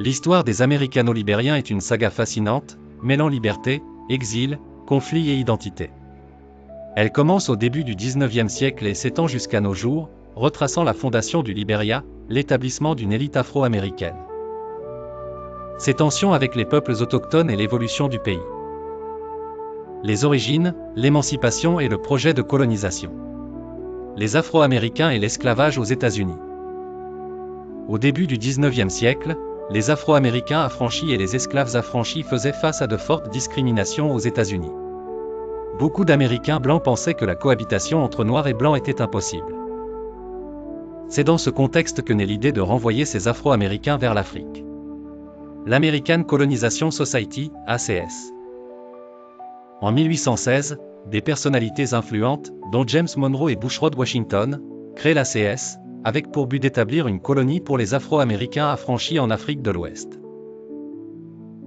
L'histoire des Américano-Libériens est une saga fascinante, mêlant liberté, exil, conflit et identité. Elle commence au début du XIXe siècle et s'étend jusqu'à nos jours, retraçant la fondation du Libéria, l'établissement d'une élite afro-américaine. Ses tensions avec les peuples autochtones et l'évolution du pays. Les origines, l'émancipation et le projet de colonisation. Les Afro-Américains et l'esclavage aux États-Unis. Au début du XIXe siècle, les Afro-Américains affranchis et les esclaves affranchis faisaient face à de fortes discriminations aux États-Unis. Beaucoup d'Américains blancs pensaient que la cohabitation entre Noirs et Blancs était impossible. C'est dans ce contexte que naît l'idée de renvoyer ces Afro-Américains vers l'Afrique. L'American Colonization Society, ACS. En 1816, des personnalités influentes, dont James Monroe et Bushrod Washington, créent l'ACS, avec pour but d'établir une colonie pour les Afro-Américains affranchis en Afrique de l'Ouest.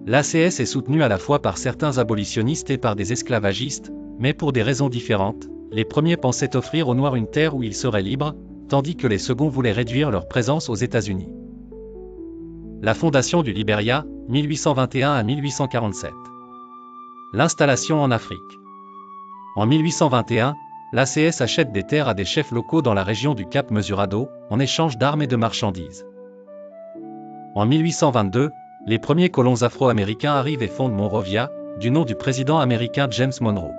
L'ACS est soutenue à la fois par certains abolitionnistes et par des esclavagistes, mais pour des raisons différentes. Les premiers pensaient offrir aux Noirs une terre où ils seraient libres, tandis que les seconds voulaient réduire leur présence aux États-Unis. La fondation du Libéria, 1821 à 1847. L'installation en Afrique. En 1821, l'ACS achète des terres à des chefs locaux dans la région du Cap Mesurado, en échange d'armes et de marchandises. En 1822, les premiers colons afro-américains arrivent et fondent Monrovia, du nom du président américain James Monroe.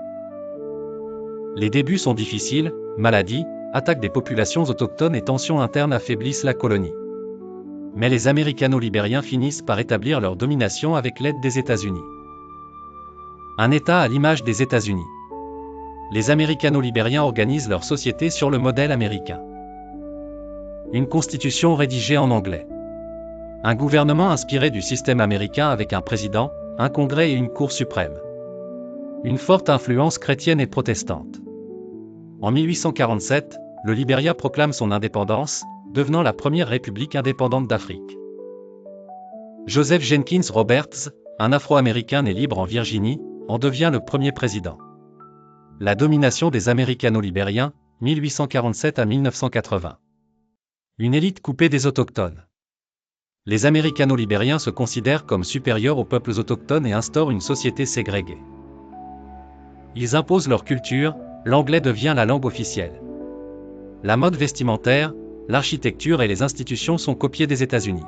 Les débuts sont difficiles, maladies, attaques des populations autochtones et tensions internes affaiblissent la colonie. Mais les Américano-Libériens finissent par établir leur domination avec l'aide des États-Unis. Un État à l'image des États-Unis. Les Américano-Libériens organisent leur société sur le modèle américain. Une constitution rédigée en anglais. Un gouvernement inspiré du système américain avec un président, un congrès et une cour suprême. Une forte influence chrétienne et protestante. En 1847, le Libéria proclame son indépendance, devenant la première république indépendante d'Afrique. Joseph Jenkins Roberts, un Afro-Américain né libre en Virginie, en devient le premier président. La domination des Américano-Libériens, 1847 à 1980. Une élite coupée des autochtones. Les Américano-Libériens se considèrent comme supérieurs aux peuples autochtones et instaurent une société ségrégée. Ils imposent leur culture, l'anglais devient la langue officielle. La mode vestimentaire, l'architecture et les institutions sont copiées des États-Unis.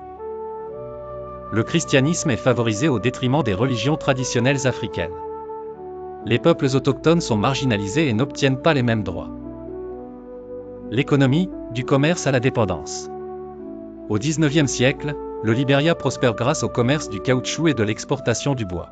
Le christianisme est favorisé au détriment des religions traditionnelles africaines. Les peuples autochtones sont marginalisés et n'obtiennent pas les mêmes droits. L'économie, du commerce à la dépendance. Au XIXe siècle, le Libéria prospère grâce au commerce du caoutchouc et de l'exportation du bois.